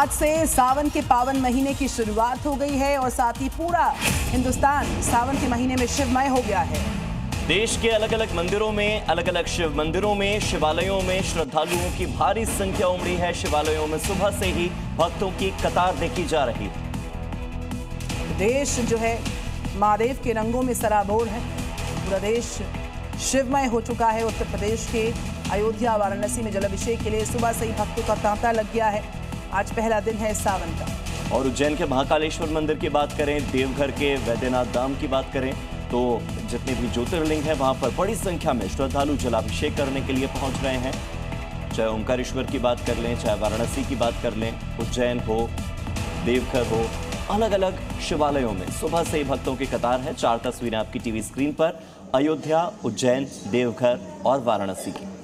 आज से सावन के पावन महीने की शुरुआत हो गई है और साथ ही पूरा हिंदुस्तान सावन के महीने में शिवमय हो गया है। देश के अलग अलग मंदिरों में, अलग अलग शिव मंदिरों में, शिवालयों में श्रद्धालुओं की भारी संख्या उमड़ी है। शिवालयों में सुबह से ही भक्तों की कतार देखी जा रही है। देश जो है महादेव के रंगों में सराबोर है। पूरा देश शिवमय हो चुका है। उत्तर प्रदेश के अयोध्या वाराणसी में जलाभिषेक के लिए सुबह से ही भक्तों का तांता लग गया है। आज पहला दिन है सावन का। और उज्जैन के महाकालेश्वर मंदिर की बात करें, देवघर के वैद्यनाथ धाम की बात करें, तो जितने भी ज्योतिर्लिंग हैं वहां पर बड़ी संख्या में श्रद्धालु जलाभिषेक करने के लिए पहुंच रहे हैं। चाहे ओंकारेश्वर की बात कर लें, चाहे वाराणसी की बात कर लें, उज्जैन हो, देवघर हो, अलग अलग शिवालयों में सुबह से ही भक्तों की कतार है। 4 तस्वीरें आपकी टीवी स्क्रीन पर, अयोध्या, उज्जैन, देवघर और वाराणसी की।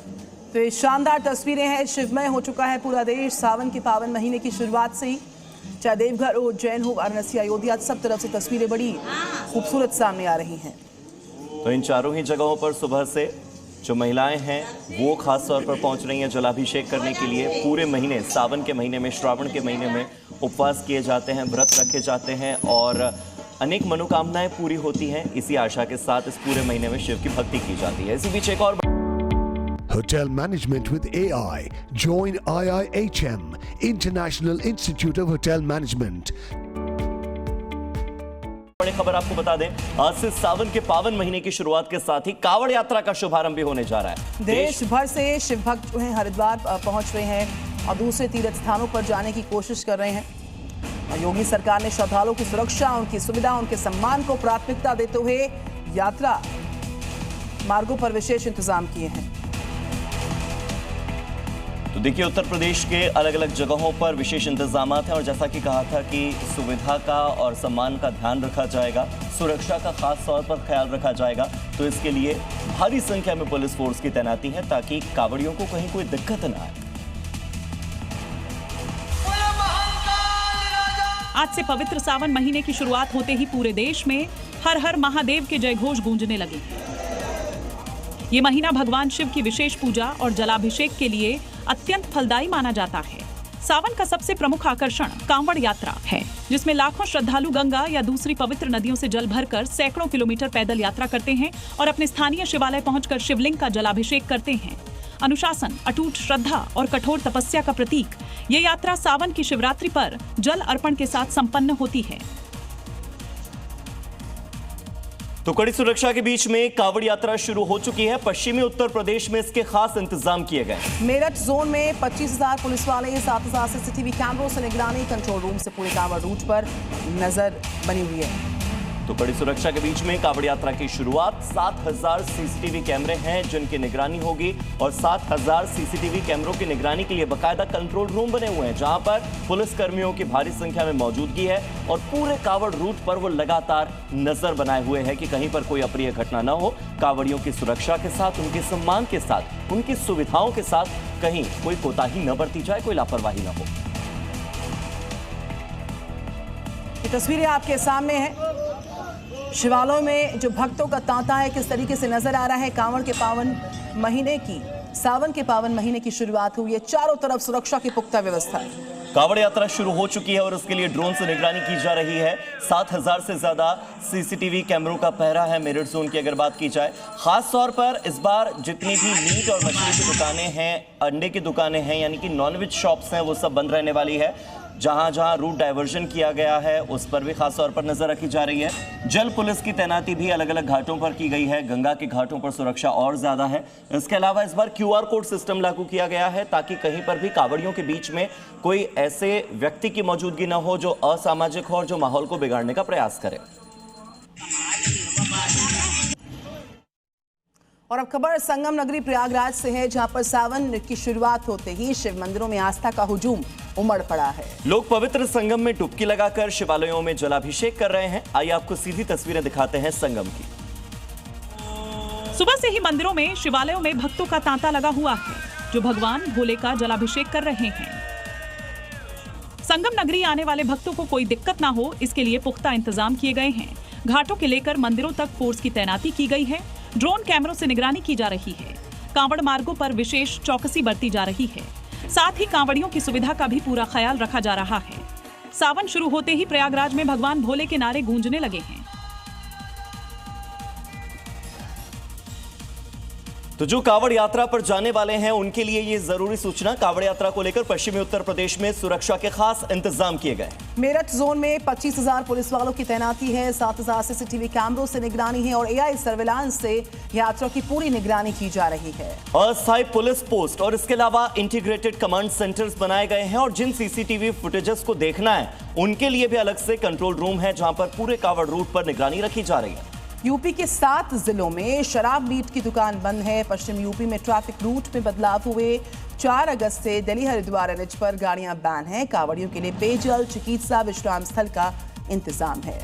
तो ये शानदार तस्वीरें हैं। शिवमय हो चुका है पूरा देश सावन के पावन महीने की शुरुआत से ही। चाहे देवघर हो, उज्जैन हो, वाराणसी, अयोध्या, सब तरफ से तस्वीरें बड़ी खूबसूरत सामने आ रही हैं। तो इन चारों ही जगहों पर सुबह से जो महिलाएं हैं वो खास तौर पर पहुंच रही हैं जलाभिषेक करने के लिए। पूरे महीने, सावन के महीने में, श्रावण के महीने में उपवास किए जाते हैं, व्रत रखे जाते हैं और अनेक मनोकामनाएं पूरी होती हैं। इसी आशा के साथ इस पूरे महीने में शिव की भक्ति की जाती है। इसी बीच एक और Hotel Management with AI. Join IIHM, International Institute of Hotel Management. बड़ी खबर आपको बता दें, आज से सावन के पावन महीने की शुरुआत के साथ ही कांवड़ यात्रा का शुभारंभ भी होने जा रहा है। देश भर से शिव भक्त जो हैं हरिद्वार पहुंच रहे हैं और दूसरे तीर्थ स्थानों पर जाने की कोशिश कर रहे हैं। और योगी सरकार ने श्रद्धालुओं की सुरक्षा, उनकी सुविधा, उनके सम्मान को प्राथमिकता देते हुए यात्रा मार्गों पर विशेष इंतजाम किए हैं। तो देखिए, उत्तर प्रदेश के अलग अलग जगहों पर विशेष इंतजाम हैं और जैसा कि कहा था कि सुविधा का और सम्मान का ध्यान रखा जाएगा, सुरक्षा का खास तौर पर ख्याल रखा जाएगा। तो इसके लिए भारी संख्या में पुलिस फोर्स की तैनाती है ताकि कांवड़ियों को कहीं कोई दिक्कत न आए। आज से पवित्र सावन महीने की शुरुआत होते ही पूरे देश में हर हर महादेव के जयघोष गूंजने लगे। ये महीना भगवान शिव की विशेष पूजा और जलाभिषेक के लिए अत्यंत फलदायी माना जाता है। सावन का सबसे प्रमुख आकर्षण कांवड़ यात्रा है, जिसमें लाखों श्रद्धालु गंगा या दूसरी पवित्र नदियों से जल भरकर सैकड़ों किलोमीटर पैदल यात्रा करते हैं और अपने स्थानीय शिवालय पहुंचकर शिवलिंग का जलाभिषेक करते हैं। अनुशासन, अटूट श्रद्धा और कठोर तपस्या का प्रतीक ये यात्रा सावन की शिवरात्रि पर जल अर्पण के साथ संपन्न होती है। तो कड़ी सुरक्षा के बीच में कांवड़ यात्रा शुरू हो चुकी है। पश्चिमी उत्तर प्रदेश में इसके खास इंतजाम किए गए। मेरठ जोन में 25,000 पुलिस वाले, 7,000 सीसीटीवी कैमरों से निगरानी, कंट्रोल रूम से पूरे कांवड़ रूट पर नजर बनी हुई है। तो कड़ी सुरक्षा के बीच में कांवड़ यात्रा की शुरुआत। 7,000 सीसीटीवी कैमरे हैं जिनकी निगरानी होगी और 7,000 सीसीटीवी कैमरों की निगरानी के लिए बाकायदा कंट्रोल रूम बने हुए हैं जहां पर पुलिस कर्मियों की भारी संख्या में मौजूदगी है और पूरे कांवड़ रूट पर वो लगातार नजर बनाए हुए हैं कि कहीं पर कोई अप्रिय घटना न हो। कांवड़ियों की सुरक्षा के साथ, उनके सम्मान के साथ, उनकी सुविधाओं के साथ कहीं कोई कोताही न बरती जाए, कोई लापरवाही न हो। ये तस्वीरें आपके सामने हैं। शिवालयों में जो भक्तों का तांता है किस तरीके से नजर आ रहा है। कांवड़ के पावन महीने की, सावन के पावन महीने की शुरुआत हुई है। चारों तरफ सुरक्षा की पुख्ता व्यवस्था है। कांवड़ यात्रा शुरू हो चुकी है और इसके लिए ड्रोन से निगरानी की जा रही है। 7,000 से ज्यादा सीसीटीवी कैमरों का पहरा है। मेरठ जोन की अगर बात की जाए, खास तौर पर इस बार जितनी भी मीट और मछली की दुकानें हैं, अंडे की दुकानें हैं, यानी कि नॉनवेज शॉप्स हैं, वो सब बंद रहने वाली है। जहां जहां रूट डाइवर्जन किया गया है उस पर भी खास तौर पर नजर रखी जा रही है। जल पुलिस की तैनाती भी अलग अलग घाटों पर की गई है। गंगा के घाटों पर सुरक्षा और ज्यादा है। इसके अलावा इस बार QR कोड सिस्टम लागू किया गया है ताकि कहीं पर भी कांवड़ियों के बीच में कोई ऐसे व्यक्ति की मौजूदगी न हो जो असामाजिक हो और जो माहौल को बिगाड़ने का प्रयास करे। और अब खबर संगम नगरी प्रयागराज से है, जहां पर सावन की शुरुआत होते ही शिव मंदिरों में आस्था का हुजूम उमड़ पड़ा है। लोग पवित्र संगम में डुबकी लगाकर शिवालयों में जलाभिषेक कर रहे हैं। आइए आपको सीधी तस्वीरें दिखाते हैं संगम की। सुबह से ही मंदिरों में, शिवालयों में भक्तों का तांता लगा हुआ है जो भगवान भोले का जलाभिषेक कर रहे हैं। संगम नगरी आने वाले भक्तों को कोई दिक्कत ना हो, इसके लिए पुख्ता इंतजाम किए गए हैं। घाटों के लेकर मंदिरों तक फोर्स की तैनाती की गई है। ड्रोन कैमरों से निगरानी की जा रही है। कांवड़ मार्गों पर विशेष चौकसी बरती जा रही है। साथ ही कांवड़ियों की सुविधा का भी पूरा ख्याल रखा जा रहा है। सावन शुरू होते ही प्रयागराज में भगवान भोले के नारे गूंजने लगे हैं। तो जो कांवड़ यात्रा पर जाने वाले हैं उनके लिए ये जरूरी सूचना, कांवड़ यात्रा को लेकर पश्चिमी उत्तर प्रदेश में सुरक्षा के खास इंतजाम किए गए। मेरठ जोन में 25,000 पुलिस वालों की तैनाती है, 7,000 सीसीटीवी कैमरों से निगरानी है और एआई सर्विलांस से यात्रा की पूरी निगरानी की जा रही है। अस्थायी पुलिस पोस्ट और इसके अलावा इंटीग्रेटेड कमांड सेंटर्स बनाए गए हैं और जिन सीसीटीवी फुटेजेस को देखना है उनके लिए भी अलग से कंट्रोल रूम है जहां पर पूरे कांवड़ रूट पर निगरानी रखी जा रही है। यूपी के 7 जिलों में शराब मीट की दुकान बंद है। पश्चिम यूपी में ट्रैफिक रूट में बदलाव हुए। 4 अगस्त से दिल्ली हरिद्वार एनएच पर गाड़ियां बैन हैं। कांवड़ियों के लिए पेयजल, चिकित्सा, विश्राम स्थल का इंतजाम है।